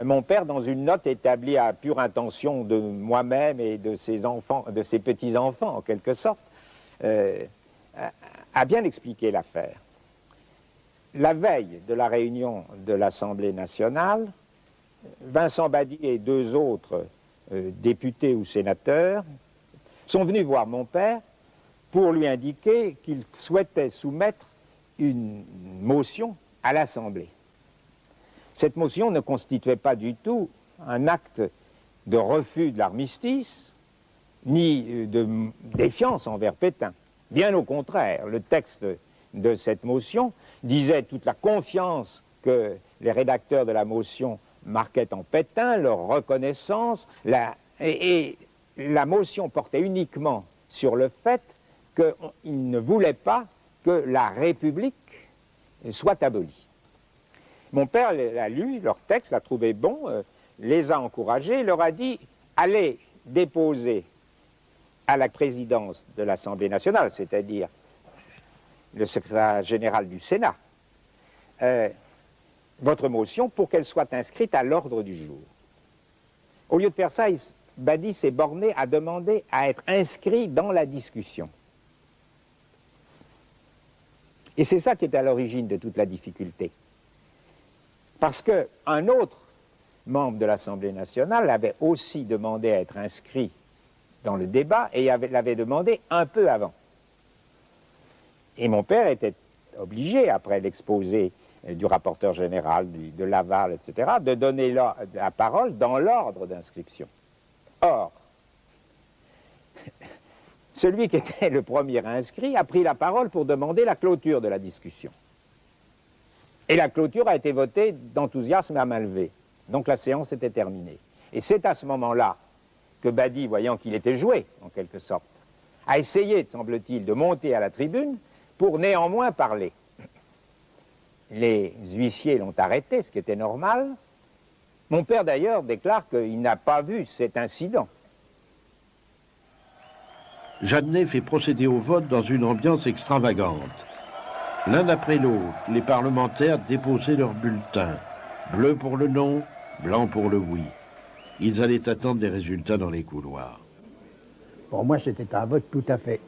Mon père, dans une note établie à pure intention de moi-même et de ses enfants, de ses petits-enfants en quelque sorte, a bien expliqué l'affaire. la veille de la réunion de l'Assemblée nationale, Vincent Badi et deux autres députés ou sénateurs sont venus voir mon père pour lui indiquer qu'ils souhaitaient soumettre une motion à l'Assemblée. Cette motion ne constituait pas du tout un acte de refus de l'armistice, ni de défiance envers Pétain. Bien au contraire, le texte de cette motion disait toute la confiance que les rédacteurs de la motion marquaient en Pétain, leur reconnaissance, et la motion portait uniquement sur le fait qu'ils ne voulaient pas que la République soit abolie. Mon père l'a lu, leur texte, l'a trouvé bon, les a encouragés, leur a dit « Allez déposer à la présidence de l'Assemblée nationale, c'est-à-dire le secrétaire général du Sénat, votre motion pour qu'elle soit inscrite à l'ordre du jour. » Au lieu de faire ça, Badi s'est borné à demander à être inscrit dans la discussion. Et c'est ça qui est à l'origine de toute la difficulté. Parce qu'un autre membre de l'Assemblée nationale avait aussi demandé à être inscrit dans le débat et l'avait demandé un peu avant. Et mon père était obligé, après l'exposé du rapporteur général, de Laval, etc., de donner la parole dans l'ordre d'inscription. Or, celui qui était le premier inscrit a pris la parole pour demander la clôture de la discussion. Et la clôture a été votée d'enthousiasme à main levée. Donc la séance était terminée. Et c'est à ce moment-là que Badi, voyant qu'il était joué, en quelque sorte, a essayé, semble-t-il, de monter à la tribune pour néanmoins parler. Les huissiers l'ont arrêté, ce qui était normal. Mon père, d'ailleurs, déclare qu'il n'a pas vu cet incident. Jeannet fait procéder au vote dans une ambiance extravagante. L'un après l'autre, les parlementaires déposaient leurs bulletins. Bleu pour le non, blanc pour le oui. Ils allaient attendre des résultats dans les couloirs. Pour moi, c'était un vote tout à fait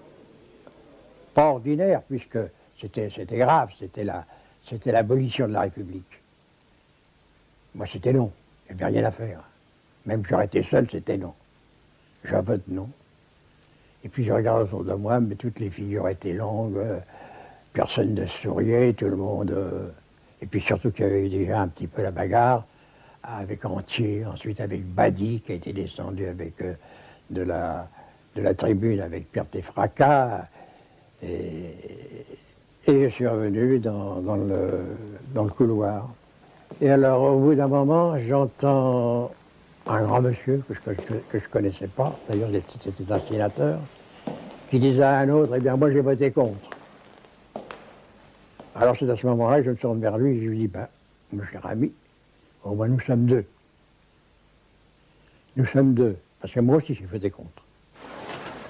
pas ordinaire, puisque c'était grave, c'était l'abolition de la République. Moi, c'était non. Il n'y avait rien à faire. Même si j'aurais été seul, c'était non. Je vote non. Et puis je regarde autour de moi, mais toutes les figures étaient longues, personne ne souriait, tout le monde... Et puis surtout qu'il y avait eu déjà un petit peu la bagarre avec Antier, ensuite avec Badi, qui a été descendu avec de la tribune avec perte et fracas. Et je suis revenu dans le couloir. Et alors, au bout d'un moment, j'entends un grand monsieur que je connaissais pas, d'ailleurs c'était un sénateur, qui disait à un autre, eh bien moi j'ai voté contre. Alors c'est à ce moment-là que je me tourne vers lui et je lui dis, ben, mon cher ami, au moins nous sommes deux. Nous sommes deux, parce que moi aussi j'ai voté contre.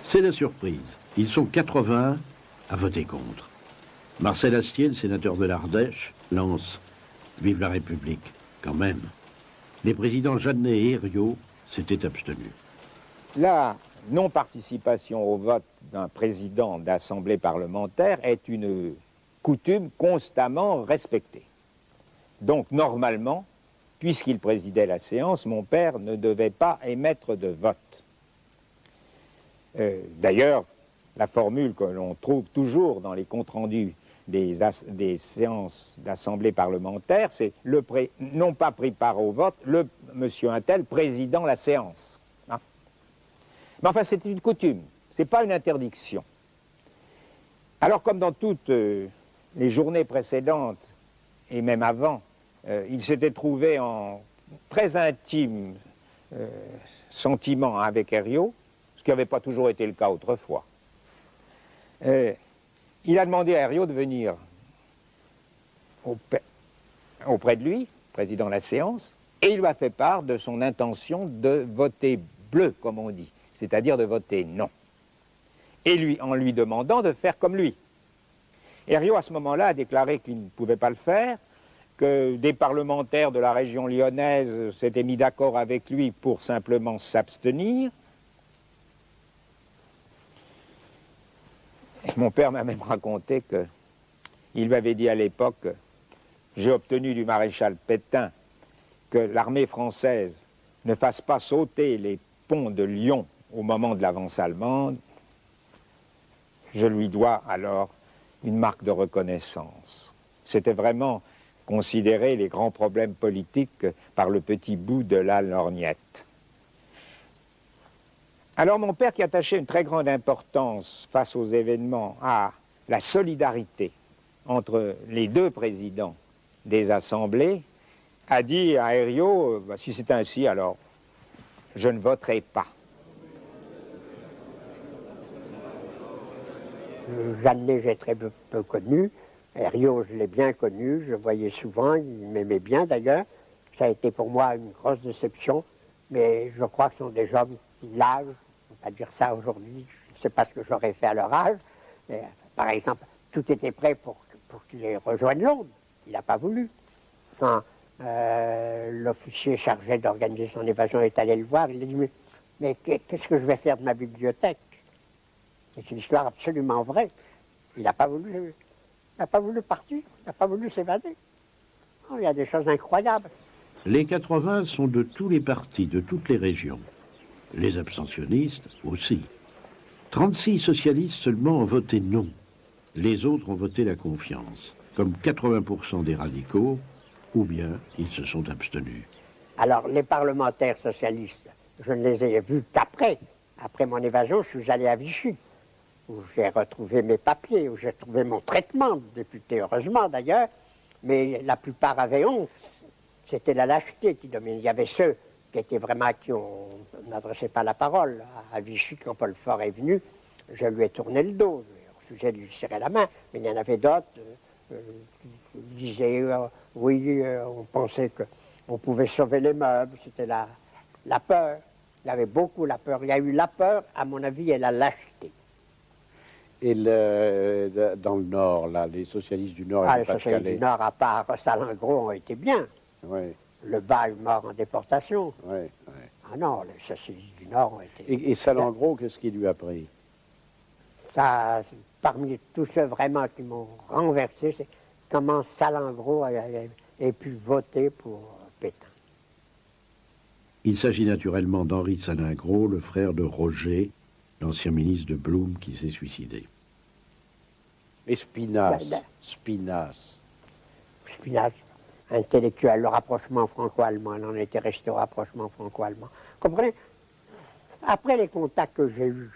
C'est la surprise. Ils sont 80 à voter contre. Marcel Astier, le sénateur de l'Ardèche, lance « Vive la République », quand même. Les présidents Jeannet et Herriot s'étaient abstenus. La non-participation au vote d'un président d'assemblée parlementaire est une coutume constamment respectée. Donc, normalement, puisqu'il présidait la séance, mon père ne devait pas émettre de vote. D'ailleurs, la formule que l'on trouve toujours dans les comptes rendus des séances d'assemblée parlementaire, c'est non pas pris part au vote, le monsieur untel présidant la séance. Hein? Mais enfin, c'est une coutume, c'est pas une interdiction. Alors, comme dans toutes les journées précédentes, et même avant, il s'était trouvé en très intime sentiment avec Herriot, ce qui n'avait pas toujours été le cas autrefois. Il a demandé à Herriot de venir auprès de lui, président de la séance, et il lui a fait part de son intention de voter bleu, comme on dit, c'est-à-dire de voter non. Et en lui demandant de faire comme lui. Herriot, à ce moment-là, a déclaré qu'il ne pouvait pas le faire, que des parlementaires de la région lyonnaise s'étaient mis d'accord avec lui pour simplement s'abstenir. Mon père m'a même raconté qu'il lui avait dit à l'époque j'ai obtenu du maréchal Pétain que l'armée française ne fasse pas sauter les ponts de Lyon au moment de l'avance allemande, je lui dois alors une marque de reconnaissance. C'était vraiment considérer les grands problèmes politiques par le petit bout de la lorgnette. Alors mon père, qui attachait une très grande importance face aux événements à la solidarité entre les deux présidents des assemblées, a dit à Herriot, si c'est ainsi, alors je ne voterai pas. Jeannet, j'ai très peu connu. Herriot, je l'ai bien connu, je le voyais souvent, il m'aimait bien d'ailleurs. Ça a été pour moi une grosse déception, mais je crois que ce sont des hommes qui l'âge, on ne peut pas dire ça aujourd'hui, je ne sais pas ce que j'aurais fait à leur âge. Mais, par exemple, tout était prêt pour qu'il rejoigne Londres, il n'a pas voulu. Quand l'officier chargé d'organiser son évasion est allé le voir, il a dit mais qu'est-ce que je vais faire de ma bibliothèque? C'est une histoire absolument vraie. Il n'a pas voulu partir, il n'a pas voulu s'évader. Oh, il y a des choses incroyables. Les 80 sont de tous les partis, de toutes les régions. Les abstentionnistes aussi. 36 socialistes seulement ont voté non. Les autres ont voté la confiance, comme 80% des radicaux, ou bien ils se sont abstenus. Alors, les parlementaires socialistes, je ne les ai vus qu'après. Après mon évasion, je suis allé à Vichy, où j'ai retrouvé mes papiers, où j'ai trouvé mon traitement de député, heureusement d'ailleurs, mais la plupart avaient honte. C'était la lâcheté qui dominait. Il y avait ceux qui étaient vraiment, qui n'adressaient pas la parole. À Vichy, quand Paul Faure est venu, je lui ai tourné le dos, je lui ai refusé de lui serrer la main, mais il y en avait d'autres qui disaient, oui, on pensait qu'on pouvait sauver les meubles, c'était la peur. Il y avait beaucoup la peur. Il y a eu la peur, à mon avis, et la lâcheté. Et dans le Nord, là, les socialistes du Nord... Les socialistes du Nord, à part Salingro, ont été bien. Oui. Le bas est mort en déportation. Oui, oui. Ah non, les socialistes du Nord ont été... Et Salengro, qu'est-ce qu'il lui a pris? Ça, parmi tous ceux vraiment qui m'ont renversé, c'est comment Salengro ait pu voter pour Pétain. Il s'agit naturellement d'Henri Salingro, le frère de Roger, l'ancien ministre de Blum qui s'est suicidé. Et Spinasse. Spinasse, intellectuel, le rapprochement franco-allemand, on en était resté au rapprochement franco-allemand. Comprenez? Après les contacts que j'ai eus,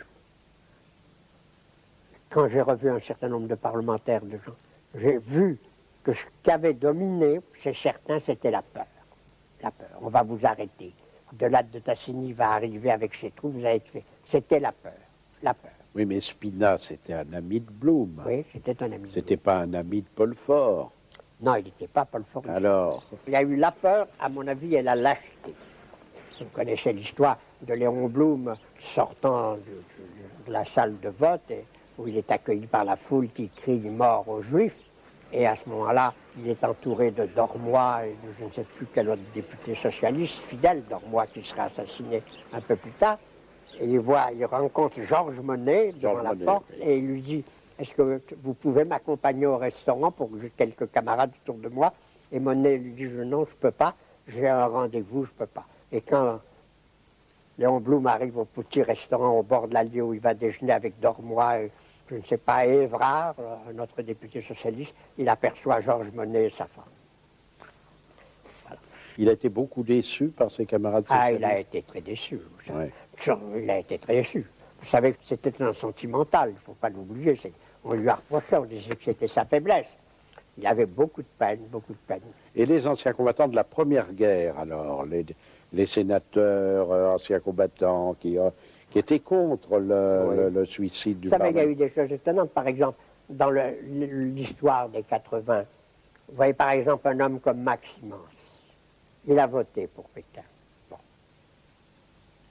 quand j'ai revu un certain nombre de parlementaires, de gens, j'ai vu que ce qui avait dominé, chez certains, c'était la peur. La peur. On va vous arrêter. De Latte de Tassigny va arriver avec ses troupes, vous avez fait. C'était la peur. La peur. Oui, mais Spinasse, c'était un ami de Blum. Oui, c'était un ami. C'était pas un ami de Paul Faure. Non, il n'était pas Paul Faure. Alors? Il y a eu la peur, à mon avis, et la lâcheté. Vous connaissez l'histoire de Léon Blum sortant de la salle de vote, où il est accueilli par la foule qui crie « mort aux Juifs ». Et à ce moment-là, il est entouré de Dormois et de je ne sais plus quel autre député socialiste, fidèle, Dormois qui sera assassiné un peu plus tard. Et il rencontre Georges Monnet devant la porte et il lui dit « Est-ce que vous pouvez m'accompagner au restaurant pour que j'ai quelques camarades autour de moi ?» Et Monnet lui dit « Non, je ne peux pas, j'ai un rendez-vous, je ne peux pas. » Et quand Léon Blum arrive au petit restaurant au bord de l'Allier où il va déjeuner avec Dormois et je ne sais pas, Évrard, notre député socialiste, il aperçoit Georges Monnet et sa femme. Voilà. Il a été beaucoup déçu par ses camarades socialistes. Ah, il a été très déçu. Ouais. Il a été très déçu. Vous savez que c'était un sentimental, il ne faut pas l'oublier. On lui a reproché, on disait que c'était sa faiblesse. Il avait beaucoup de peine, beaucoup de peine. Et les anciens combattants de la Première Guerre, alors, les sénateurs, anciens combattants qui étaient contre le suicide du Parlement. Vous savez, il y a eu des Parlement. choses étonnantes. Par exemple, dans l'histoire des 80, vous voyez par exemple un homme comme Max Simons. Il a voté pour Pétain. Bon.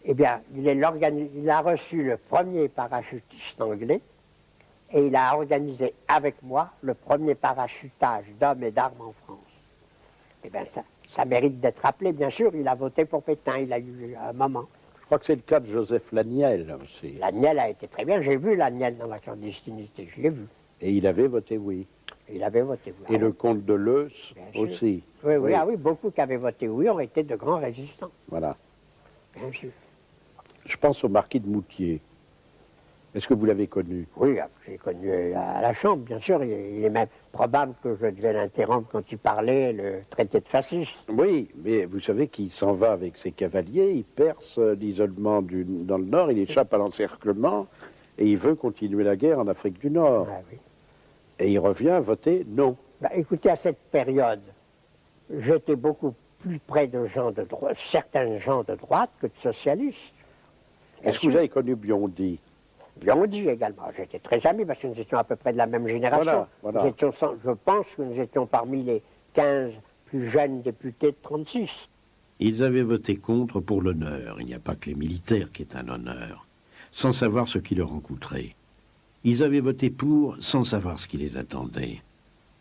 Eh bien, il a reçu le premier parachutiste anglais et il a organisé avec moi le premier parachutage d'hommes et d'armes en France. Eh bien, ça mérite d'être rappelé, bien sûr. Il a voté pour Pétain, il a eu un moment. Je crois que c'est le cas de Joseph Laniel aussi. Laniel a été très bien. J'ai vu Laniel dans la clandestinité, je l'ai vu. Et il avait voté oui. Il avait voté oui. Et le comte de Leuce Bien sûr. aussi. Oui, oui, ah oui, beaucoup qui avaient voté oui ont été de grands résistants, Voilà. bien sûr. Je pense au marquis de Moutier. Est-ce que vous l'avez connu? Oui, j'ai connu à la Chambre, bien sûr. Il est même probable que je devais l'interrompre quand il parlait le traité de fascisme. Oui, mais vous savez qu'il s'en va avec ses cavaliers, il perce l'isolement dans le Nord, il échappe à l'encerclement et il veut continuer la guerre en Afrique du Nord. Ah, oui. Et il revient voter non. Bah, écoutez, à cette période, j'étais beaucoup plus près de gens de droite, certains gens de droite que de socialistes. Est-ce que vous avez connu Biondi? Biondi également. J'étais très ami parce que nous étions à peu près de la même génération. Voilà. Nous étions, je pense que nous étions parmi les 15 plus jeunes députés de 36. Ils avaient voté contre pour l'honneur. Il n'y a pas que les militaires qui est un honneur, sans savoir ce qui leur en coûterait. Ils avaient voté pour sans savoir ce qui les attendait.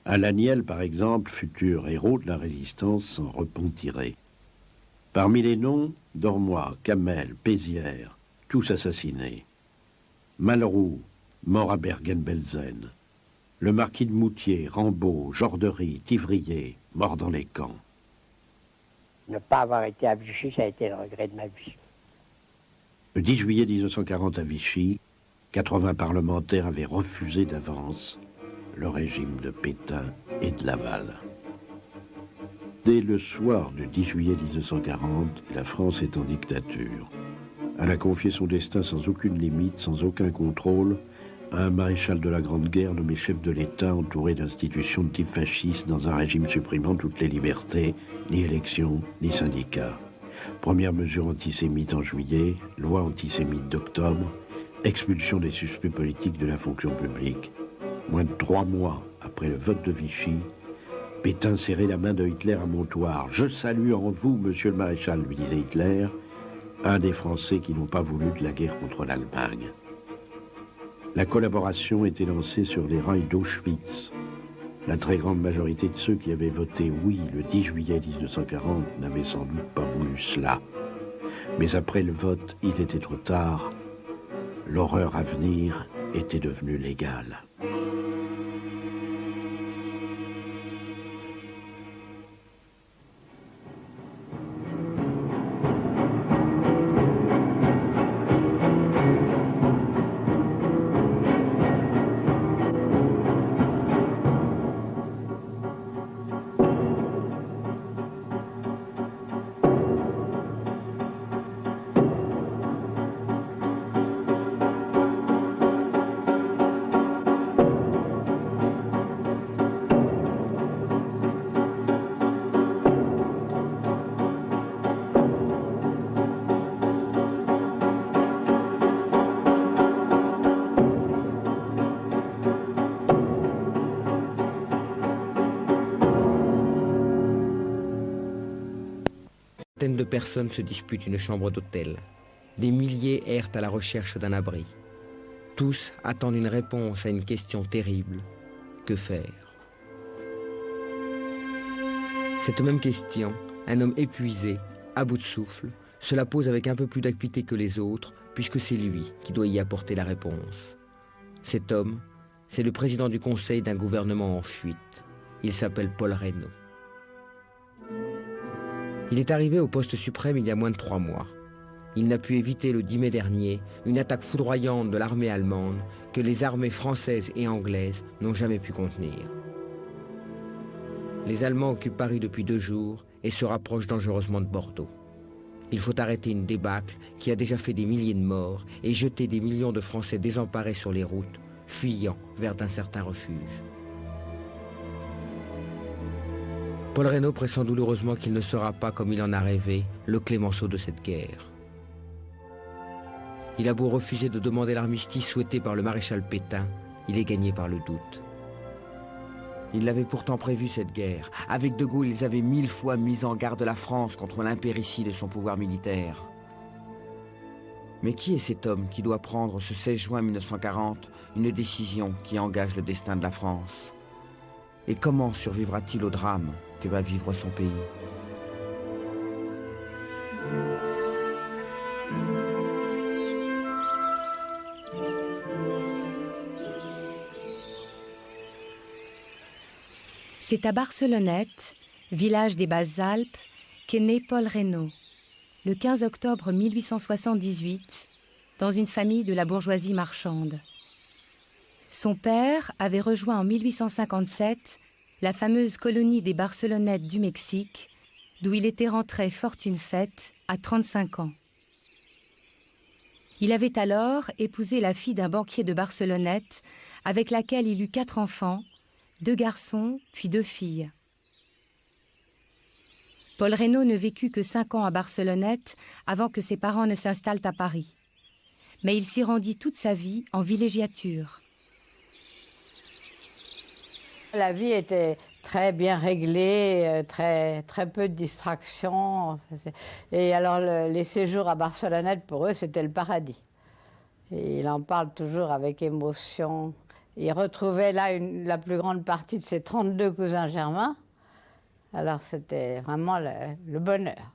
Alain Niel, par exemple, futur héros de la résistance, s'en repentirait. Parmi les noms, Dormois, Camel, Pézières, tous assassinés. Malroux, mort à Bergen-Belsen. Le marquis de Moutier, Rambaud, Jordery, Tivrier, morts dans les camps. Ne pas avoir été à Vichy, ça a été le regret de ma vie. Le 10 juillet 1940 à Vichy, 80 parlementaires avaient refusé d'avance le régime de Pétain et de Laval. Dès le soir du 10 juillet 1940, la France est en dictature. Elle a confié son destin sans aucune limite, sans aucun contrôle, à un maréchal de la Grande Guerre nommé chef de l'État, entouré d'institutions de type fasciste, dans un régime supprimant toutes les libertés, ni élections, ni syndicats. Première mesure antisémite en juillet, loi antisémite d'octobre, expulsion des suspects politiques de la fonction publique. Moins de 3 mois après le vote de Vichy, Pétain serrait la main de Hitler à Montoire. « Je salue en vous, monsieur le maréchal », lui disait Hitler, un des Français qui n'ont pas voulu de la guerre contre l'Allemagne. La collaboration était lancée sur les rails d'Auschwitz. La très grande majorité de ceux qui avaient voté oui le 10 juillet 1940 n'avaient sans doute pas voulu cela. Mais après le vote, il était trop tard. L'horreur à venir était devenue légale. De personnes se disputent une chambre d'hôtel. Des milliers errent à la recherche d'un abri. Tous attendent une réponse à une question terrible. Que faire? Cette même question, un homme épuisé, à bout de souffle, se la pose avec un peu plus d'acuité que les autres, puisque c'est lui qui doit y apporter la réponse. Cet homme, c'est le président du conseil d'un gouvernement en fuite. Il s'appelle Paul Reynaud. Il est arrivé au poste suprême il y a moins de 3 mois. Il n'a pu éviter le 10 mai dernier une attaque foudroyante de l'armée allemande que les armées françaises et anglaises n'ont jamais pu contenir. Les Allemands occupent Paris depuis 2 jours et se rapprochent dangereusement de Bordeaux. Il faut arrêter une débâcle qui a déjà fait des milliers de morts et jeter des millions de Français désemparés sur les routes, fuyant vers d'incertains refuges. Paul Reynaud pressent douloureusement qu'il ne sera pas, comme il en a rêvé, le Clémenceau de cette guerre. Il a beau refuser de demander l'armistice souhaité par le maréchal Pétain, il est gagné par le doute. Il l'avait pourtant prévu cette guerre. Avec De Gaulle, ils avaient 1000 fois mis en garde la France contre l'impéritie de son pouvoir militaire. Mais qui est cet homme qui doit prendre ce 16 juin 1940 une décision qui engage le destin de la France? Et comment survivra-t-il au drame que va vivre son pays? C'est à Barcelonnette, village des Basses-Alpes, qu'est né Paul Reynaud, le 15 octobre 1878, dans une famille de la bourgeoisie marchande. Son père avait rejoint en 1857 la fameuse colonie des Barcelonnettes du Mexique, d'où il était rentré fortune faite à 35 ans. Il avait alors épousé la fille d'un banquier de Barcelonnette, avec laquelle il eut 4 enfants, 2 garçons puis 2 filles. Paul Reynaud ne vécut que 5 ans à Barcelonnette avant que ses parents ne s'installent à Paris. Mais il s'y rendit toute sa vie en villégiature. La vie était très bien réglée, très peu de distractions. Et alors les séjours à Barcelonnette, pour eux, c'était le paradis. Et il en parle toujours avec émotion. Il retrouvait là la plus grande partie de ses 32 cousins germains. Alors c'était vraiment le bonheur.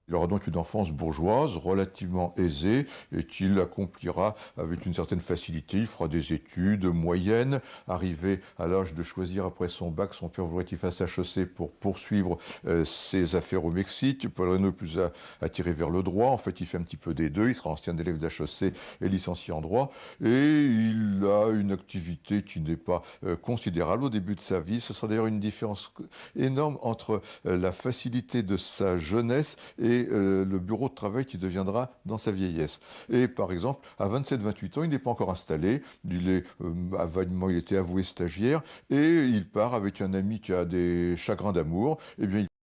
Il aura donc une enfance bourgeoise, relativement aisée, et qu'il accomplira avec une certaine facilité. Il fera des études moyennes. Arrivé à l'âge de choisir après son bac, son père voudrait qu'il fasse HEC pour poursuivre ses affaires au Mexique. Paul Reynaud est plus attiré vers le droit. En fait, il fait un petit peu des deux. Il sera ancien élève d'HEC et licencié en droit. Et il a une activité qui n'est pas considérable au début de sa vie. Ce sera d'ailleurs une différence énorme entre la facilité de sa jeunesse et le bureau de travail qui deviendra dans sa vieillesse. Et par exemple, à 27-28 ans, il n'est pas encore installé, il était avoué stagiaire, et il part avec un ami qui a des chagrins d'amour, et bien